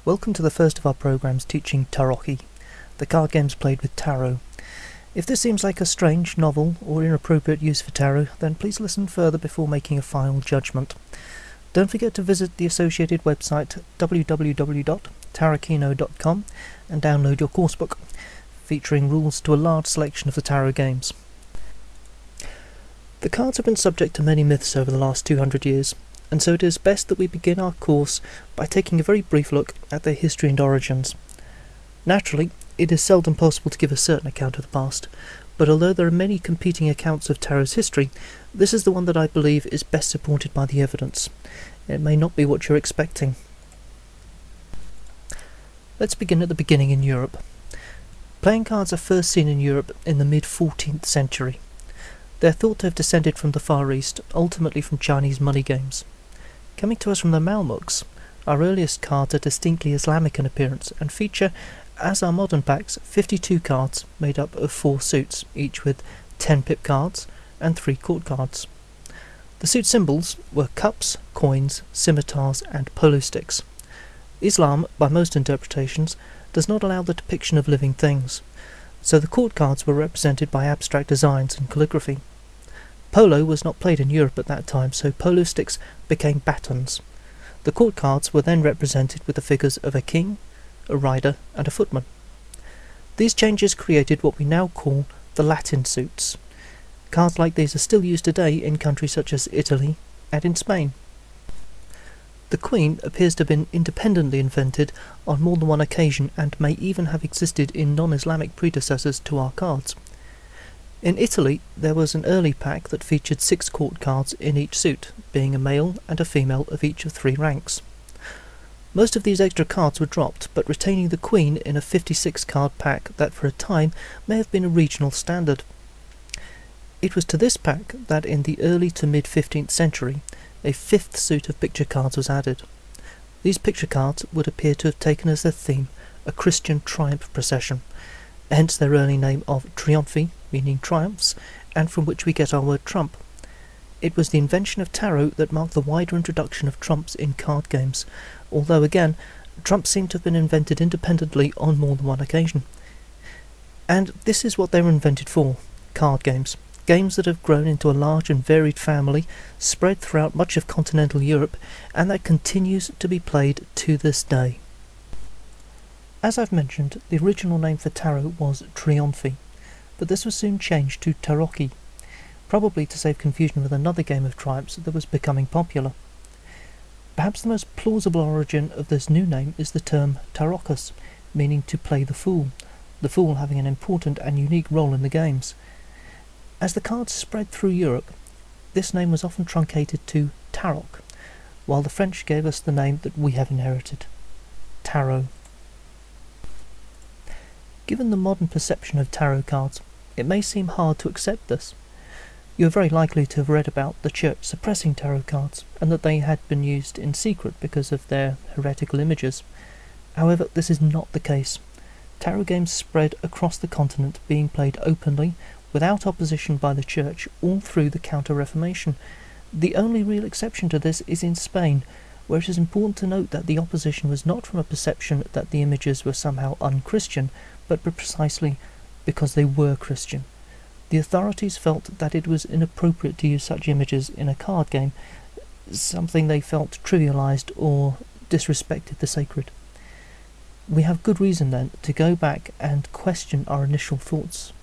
Welcome to the first of our programs teaching tarocchi, the card games played with tarot. If this seems like a strange, novel, or inappropriate use for tarot, then please listen further before making a final judgment. Don't forget to visit the associated website www.tarockino.com and download your coursebook, featuring rules to a large selection of the tarot games. The cards have been subject to many myths over the last 200 years, and so it is best that we begin our course by taking a very brief look at their history and origins. Naturally, it is seldom possible to give a certain account of the past, but although there are many competing accounts of tarot's history, this is the one that I believe is best supported by the evidence. It may not be what you're expecting. Let's begin at the beginning in Europe. Playing cards are first seen in Europe in the mid-14th century. They are thought to have descended from the Far East, ultimately from Chinese money games. Coming to us from the Mamelukes, our earliest cards are distinctly Islamic in appearance and feature, as our modern packs, 52 cards made up of 4 suits, each with 10 pip cards and 3 court cards. The suit symbols were cups, coins, scimitars and polo sticks. Islam, by most interpretations, does not allow the depiction of living things, so the court cards were represented by abstract designs and calligraphy. Polo was not played in Europe at that time, so polo sticks became batons. The court cards were then represented with the figures of a king, a rider and a footman. These changes created what we now call the Latin suits. Cards like these are still used today in countries such as Italy and in Spain. The Queen appears to have been independently invented on more than one occasion and may even have existed in non-Islamic predecessors to our cards. In Italy, there was an early pack that featured 6 court cards in each suit, being a male and a female of each of 3 ranks. Most of these extra cards were dropped, but retaining the Queen in a 56-card pack that for a time may have been a regional standard. It was to this pack that in the early to mid-15th century, a 5th suit of picture cards was added. These picture cards would appear to have taken as their theme a Christian triumph procession, hence their early name of triumphi, meaning triumphs, and from which we get our word trump. It was the invention of tarot that marked the wider introduction of trumps in card games, although again, trumps seem to have been invented independently on more than one occasion. And this is what they were invented for: card games. Games that have grown into a large and varied family, spread throughout much of continental Europe, and that continues to be played to this day. As I've mentioned, the original name for tarot was triumphi, but this was soon changed to tarocchi, probably to save confusion with another game of triumphs that was becoming popular. Perhaps the most plausible origin of this new name is the term tarokkus, meaning to play the fool having an important and unique role in the games. As the cards spread through Europe, this name was often truncated to tarock, while the French gave us the name that we have inherited, tarot. Given the modern perception of tarot cards, it may seem hard to accept this. You are very likely to have read about the Church suppressing tarot cards, and that they had been used in secret because of their heretical images. However, this is not the case. Tarot games spread across the continent, being played openly, without opposition by the Church, all through the Counter-Reformation. The only real exception to this is in Spain, where it is important to note that the opposition was not from a perception that the images were somehow un-Christian, but precisely because they were Christian. The authorities felt that it was inappropriate to use such images in a card game, something they felt trivialized or disrespected the sacred. We have good reason then to go back and question our initial thoughts.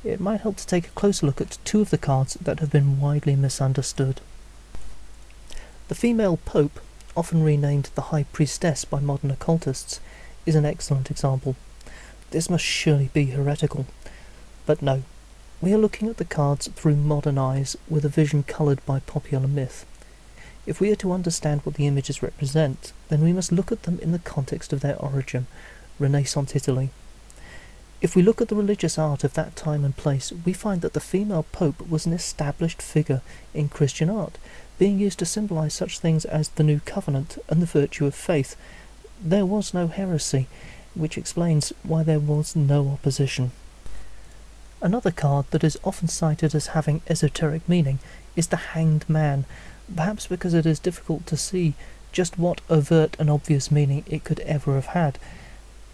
It might help to take a closer look at 2 of the cards that have been widely misunderstood. The female Pope, often renamed the High Priestess by modern occultists, is an excellent example. This must surely be heretical. But no, we are looking at the cards through modern eyes with a vision coloured by popular myth. If we are to understand what the images represent, then we must look at them in the context of their origin, Renaissance Italy. If we look at the religious art of that time and place, we find that the female Pope was an established figure in Christian art, being used to symbolise such things as the New Covenant and the virtue of faith. There was no heresy, which explains why there was no opposition. Another card that is often cited as having esoteric meaning is the Hanged Man, perhaps because it is difficult to see just what overt and obvious meaning it could ever have had.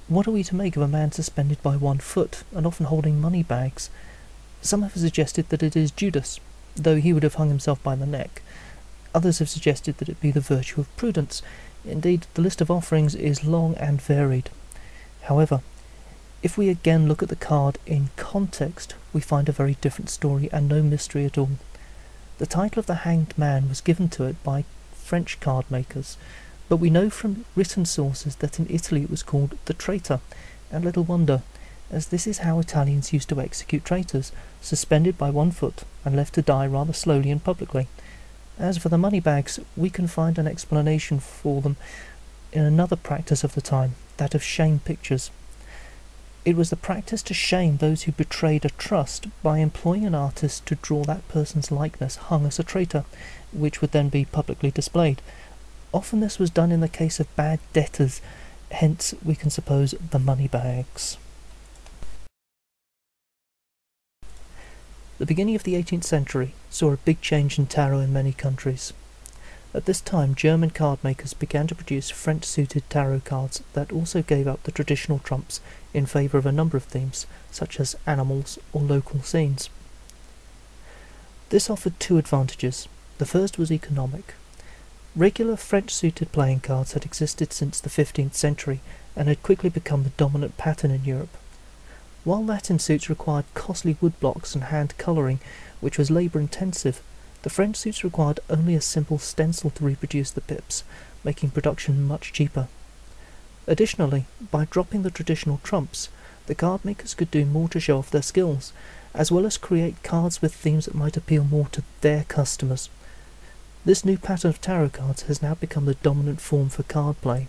What are we to make of a man suspended by one foot, and often holding money bags? Some have suggested that it is Judas, though he would have hung himself by the neck. Others have suggested that it be the virtue of prudence. Indeed, the list of offerings is long and varied. However, if we again look at the card in context, we find a very different story and no mystery at all. The title of the Hanged Man was given to it by French card makers, but we know from written sources that in Italy it was called the Traitor, and little wonder, as this is how Italians used to execute traitors, suspended by one foot and left to die rather slowly and publicly. As for the money bags, we can find an explanation for them in another practice of the time, that of shame pictures. It was the practice to shame those who betrayed a trust by employing an artist to draw that person's likeness hung as a traitor, which would then be publicly displayed. Often this was done in the case of bad debtors, hence we can suppose the money bags. The beginning of the 18th century saw a big change in tarot in many countries. At this time, German card makers began to produce French-suited tarot cards that also gave up the traditional trumps in favour of a number of themes, such as animals or local scenes. This offered two advantages. The first was economic. Regular French-suited playing cards had existed since the 15th century and had quickly become the dominant pattern in Europe. While Latin suits required costly woodblocks and hand colouring, which was labour-intensive, the French suits required only a simple stencil to reproduce the pips, making production much cheaper. Additionally, by dropping the traditional trumps, the card makers could do more to show off their skills, as well as create cards with themes that might appeal more to their customers. This new pattern of tarot cards has now become the dominant form for card play.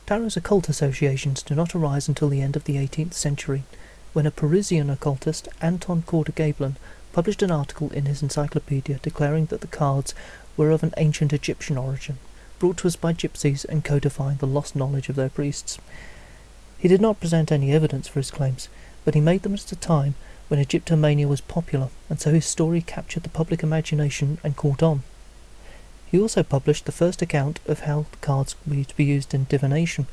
Tarot's occult associations do not arise until the end of the 18th century, when a Parisian occultist, Anton Corder-Gablin, published an article in his encyclopedia declaring that the cards were of an ancient Egyptian origin, brought to us by gypsies and codifying the lost knowledge of their priests. He did not present any evidence for his claims, but he made them at a time when Egyptomania was popular, and so his story captured the public imagination and caught on. He also published the first account of how the cards were to be used in divination.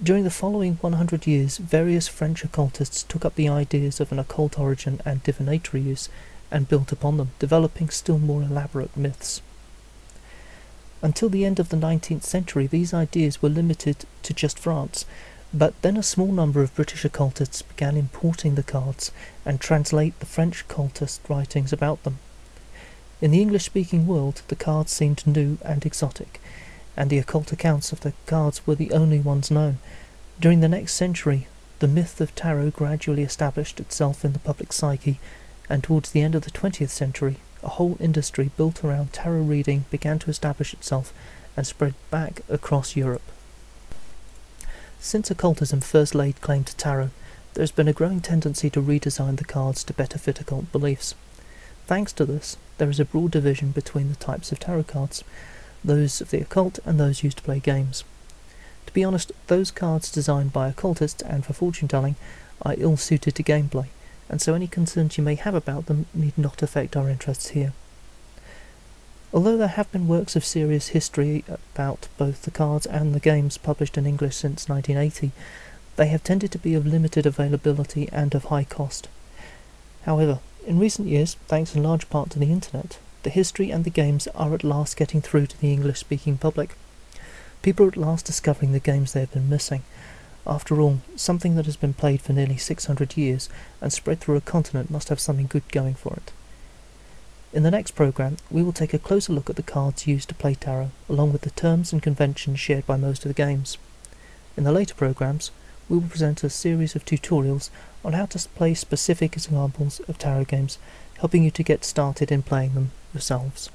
During the following 100 years, various French occultists took up the ideas of an occult origin and divinatory use and built upon them, developing still more elaborate myths. Until the end of the 19th century, these ideas were limited to just France, but then a small number of British occultists began importing the cards and translate the French occultist writings about them. In the English-speaking world, the cards seemed new and exotic, and the occult accounts of the cards were the only ones known. During the next century, the myth of tarot gradually established itself in the public psyche, and towards the end of the 20th century, a whole industry built around tarot reading began to establish itself and spread back across Europe. Since occultism first laid claim to tarot, there has been a growing tendency to redesign the cards to better fit occult beliefs. Thanks to this, there is a broad division between the types of tarot cards, those of the occult and those used to play games. To be honest, those cards designed by occultists and for fortune-telling are ill-suited to gameplay, and so any concerns you may have about them need not affect our interests here. Although there have been works of serious history about both the cards and the games published in English since 1980, they have tended to be of limited availability and of high cost. However, in recent years, thanks in large part to the internet, the history and the games are at last getting through to the English-speaking public. People are at last discovering the games they have been missing. After all, something that has been played for nearly 600 years and spread through a continent must have something good going for it. In the next programme, we will take a closer look at the cards used to play tarot, along with the terms and conventions shared by most of the games. In the later programmes, we will present a series of tutorials on how to play specific examples of tarot games, helping you to get started in playing them yourselves.